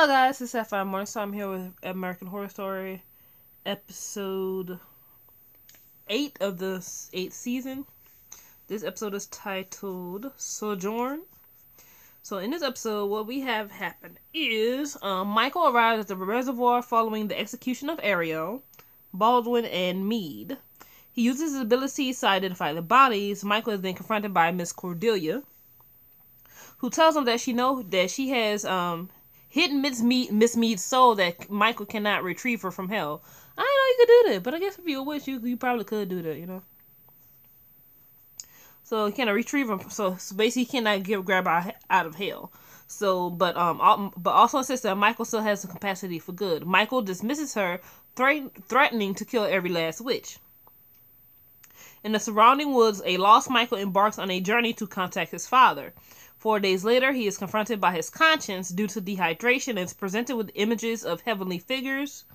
Hello guys, it's Sapphire Morningstar. I'm here with American Horror Story, episode 8 of the 8th season. This episode is titled Sojourn. So in this episode, what we have happened is Michael arrives at the reservoir following the execution of Ariel, Baldwin, and Meade. He uses his abilities to identify the bodies. Michael is then confronted by Miss Cordelia, who tells him that she has hidden Miss Meade's soul that Michael cannot retrieve her from hell. I didn't know you could do that, but I guess if you wish, you probably could do that, you know. So he cannot retrieve him. So basically, he cannot grab her out of hell. So, but also insists that Michael still has the capacity for good. Michael dismisses her, threatening to kill every last witch. In the surrounding woods, a lost Michael embarks on a journey to contact his father. 4 days later, he is confronted by his conscience due to dehydration and is presented with images of heavenly figures,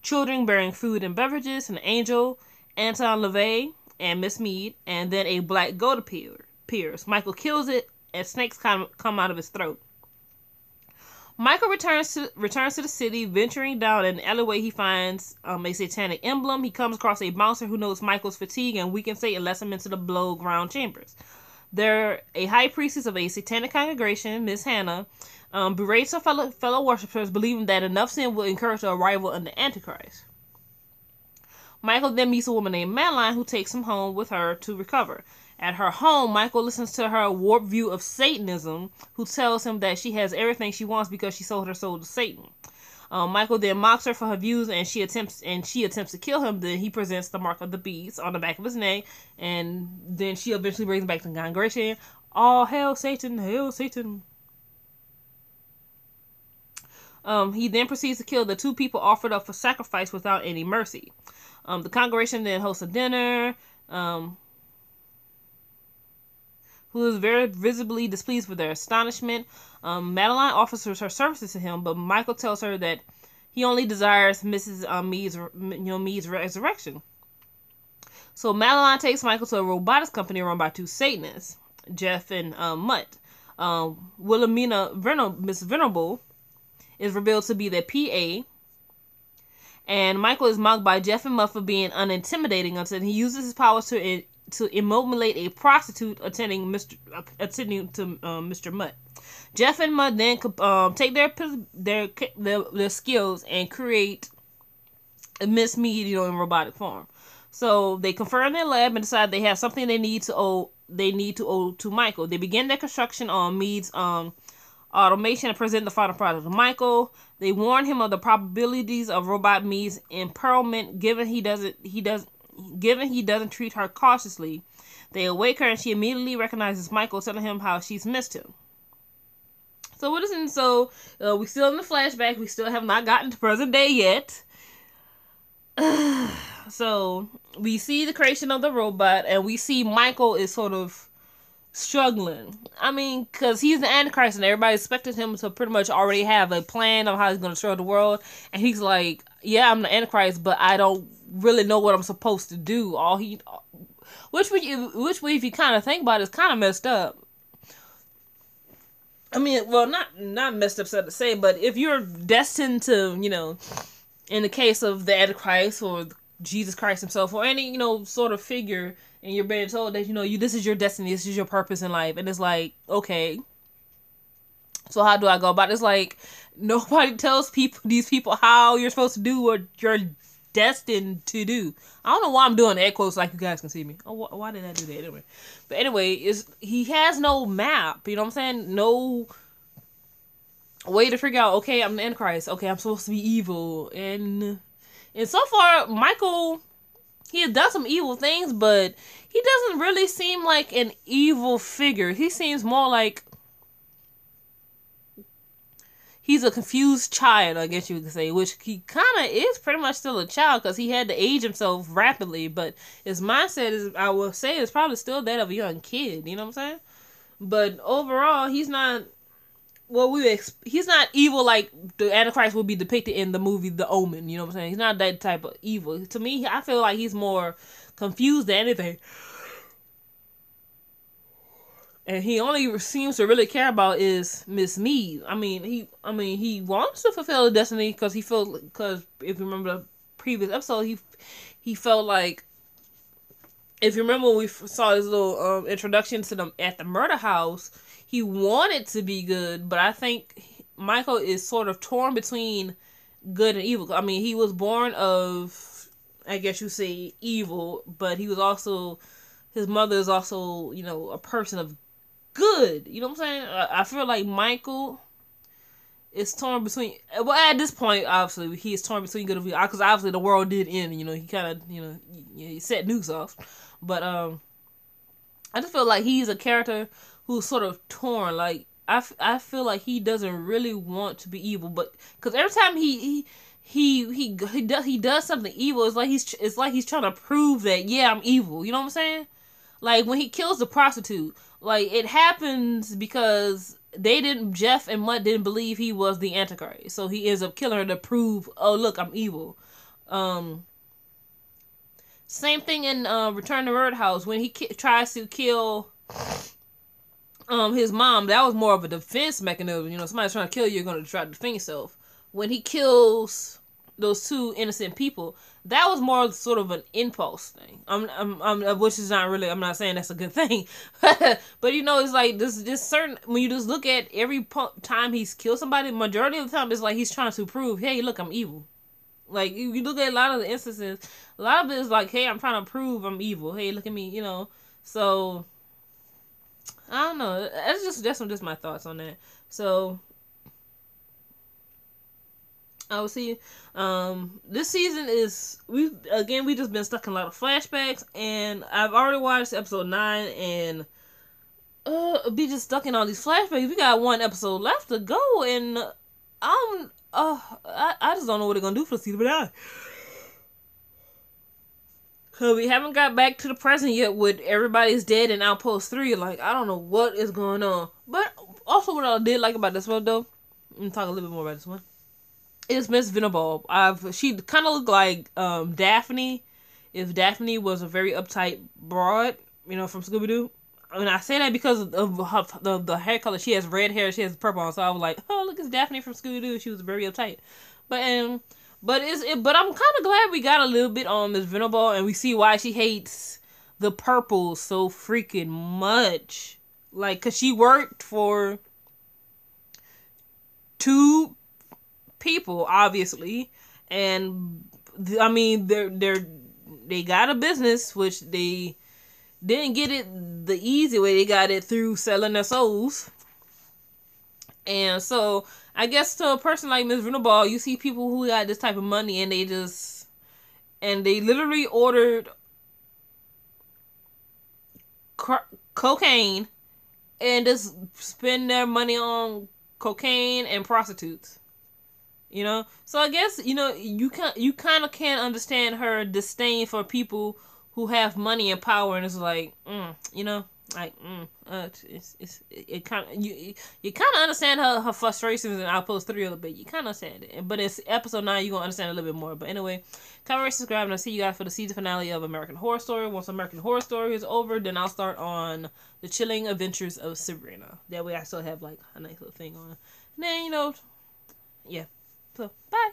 children bearing food and beverages, an angel, Anton LaVey, and Miss Meade, and then a black goat appears. Michael kills it, and snakes come out of his throat. Michael returns to the city. Venturing down an alleyway, he finds a satanic emblem. He comes across a bouncer who knows Michael's fatigue and weakens Satan and lets him into the below ground chambers. There, a high priestess of a satanic congregation, Miss Hannah, berates her fellow worshippers, believing that enough sin will encourage the arrival of the Antichrist. Michael then meets a woman named Madeline, who takes him home with her to recover. At her home, Michael listens to her warped view of Satanism, who tells him that she has everything she wants because she sold her soul to Satan. Michael then mocks her for her views, and she attempts to kill him. Then he presents the mark of the beast on the back of his neck, and then she eventually brings him back to the congregation. All hail Satan! Hail Satan! He then proceeds to kill the 2 people offered up for sacrifice without any mercy. The congregation then hosts a dinner. Who is very visibly displeased with their astonishment. Madeline offers her services to him, but Michael tells her that he only desires Mrs. Meade's resurrection. So Madeline takes Michael to a robotics company run by 2 Satanists, Jeff and Mutt. Wilhelmina Miss Venerable is revealed to be their PA, and Michael is mocked by Jeff and Mutt for being unintimidating until he uses his powers to immolate a prostitute attending to Mr. Mutt. Jeff and Mutt then take their skills and create a Miss Meade, in robotic form. So they confer in their lab and decide they have something they need to owe to Michael. They begin their construction on Meade's automation and present the final product to Michael. They warn him of the probabilities of robot Meade's impairment, given he doesn't treat her cautiously. They awake her and she immediately recognizes Michael, telling him how she's missed him. So we still in the flashback. We still have not gotten to present day yet. So we see the creation of the robot, and we see Michael is sort of struggling. I mean, because he's the Antichrist and everybody expected him to pretty much already have a plan of how he's going to destroy the world. And he's like, yeah, I'm the Antichrist, but I don't really know what I'm supposed to do. Which way, if you kind of think about it, is kind of messed up. I mean, well, not messed up, so to say, but if you're destined to, in the case of the Antichrist or Jesus Christ himself or any, sort of figure, and you're being told that, this is your destiny, this is your purpose in life, and it's like, okay, so how do I go about it? It's like, nobody tells these people how you're supposed to do what you're destined to do. I don't know why I'm doing air quotes like you guys can see me. Oh, why did I do that anyway? But anyway, he has no map, you know what I'm saying? No way to figure out, okay, I'm the Antichrist, okay, I'm supposed to be evil, and so far, Michael, he has done some evil things, but he doesn't really seem like an evil figure. He seems more like he's a confused child, I guess you could say, which he kind of is pretty much still a child because he had to age himself rapidly, but his mindset I will say, is probably still that of a young kid, you know what I'm saying? But overall, he's not he's not evil like the Antichrist will be depicted in the movie The Omen, you know what I'm saying? He's not that type of evil. To me, I feel like he's more confused than anything. and he only seems to really care about is Miss Mead. He wants to fulfill his destiny because because if you remember the previous episode, he felt like, if you remember when we saw his little introduction to them at the murder house, he wanted to be good, but I think Michael is sort of torn between good and evil. I mean, he was born of, I guess you say, evil, but he was also, his mother is also, a person of good. You know what I'm saying? I feel like Michael is torn between, well, at this point, obviously, he is torn between good and evil, because obviously the world did end, he kind of, he set nukes off. But, I just feel like he's a character who's sort of torn. Like, I feel like he doesn't really want to be evil, but because every time he does something evil, it's like he's trying to prove that, yeah, I'm evil. You know what I'm saying? Like when he kills the prostitute, like it happens because Jeff and Mutt didn't believe he was the Antichrist, so he ends up killing her to prove, oh look, I'm evil. Same thing in Return to Roadhouse when he tries to kill his mom. That was more of a defense mechanism. Somebody's trying to kill you, you're going to try to defend yourself. When he kills those two innocent people, that was more sort of an impulse thing. Which is not really. I'm not saying that's a good thing, but it's like this certain, when you just look at every time he's killed somebody, majority of the time it's like he's trying to prove, hey, look, I'm evil. Like you look at a lot of the instances, a lot of it is like, hey, I'm trying to prove I'm evil. Hey, look at me, So I don't know. That's just my thoughts on that. So I will see. This season we just been stuck in a lot of flashbacks, and I've already watched episode 9, and be just stuck in all these flashbacks. We got one episode left to go, and I just don't know what they're gonna do for the season, but cause we haven't got back to the present yet with Everybody's Dead and Outpost 3. Like, I don't know what is going on. But also what I did like about this one, though, I'm gonna talk a little bit more about this one, is Miss Venable. She kind of looked like Daphne, if Daphne was a very uptight broad, from Scooby-Doo. I mean, I say that because of the hair color. She has red hair, she has purple on, so I was like, oh, look, it's Daphne from Scooby-Doo. She was very uptight. But I'm kind of glad we got a little bit on Miss Venable, and we see why she hates the purple so freaking much. Like, cause she worked for two people, obviously, and I mean, they got a business, which they didn't get it the easy way. They got it through selling their souls. And so, I guess to a person like Miss Venable, you see people who got this type of money, and they literally ordered cocaine and just spend their money on cocaine and prostitutes. So I guess you kind of can't understand her disdain for people who have money and power, and it's like, it kind of you kind of understand her frustrations in Outpost 3 a little bit. You kind of understand it, but it's episode 9, you're gonna understand a little bit more. But anyway, comment, rate, subscribe, and I'll see you guys for the season finale of American Horror Story. Once American Horror Story is over, then I'll start on the Chilling Adventures of Sabrina. That way I still have like a nice little thing on, and then yeah. So bye.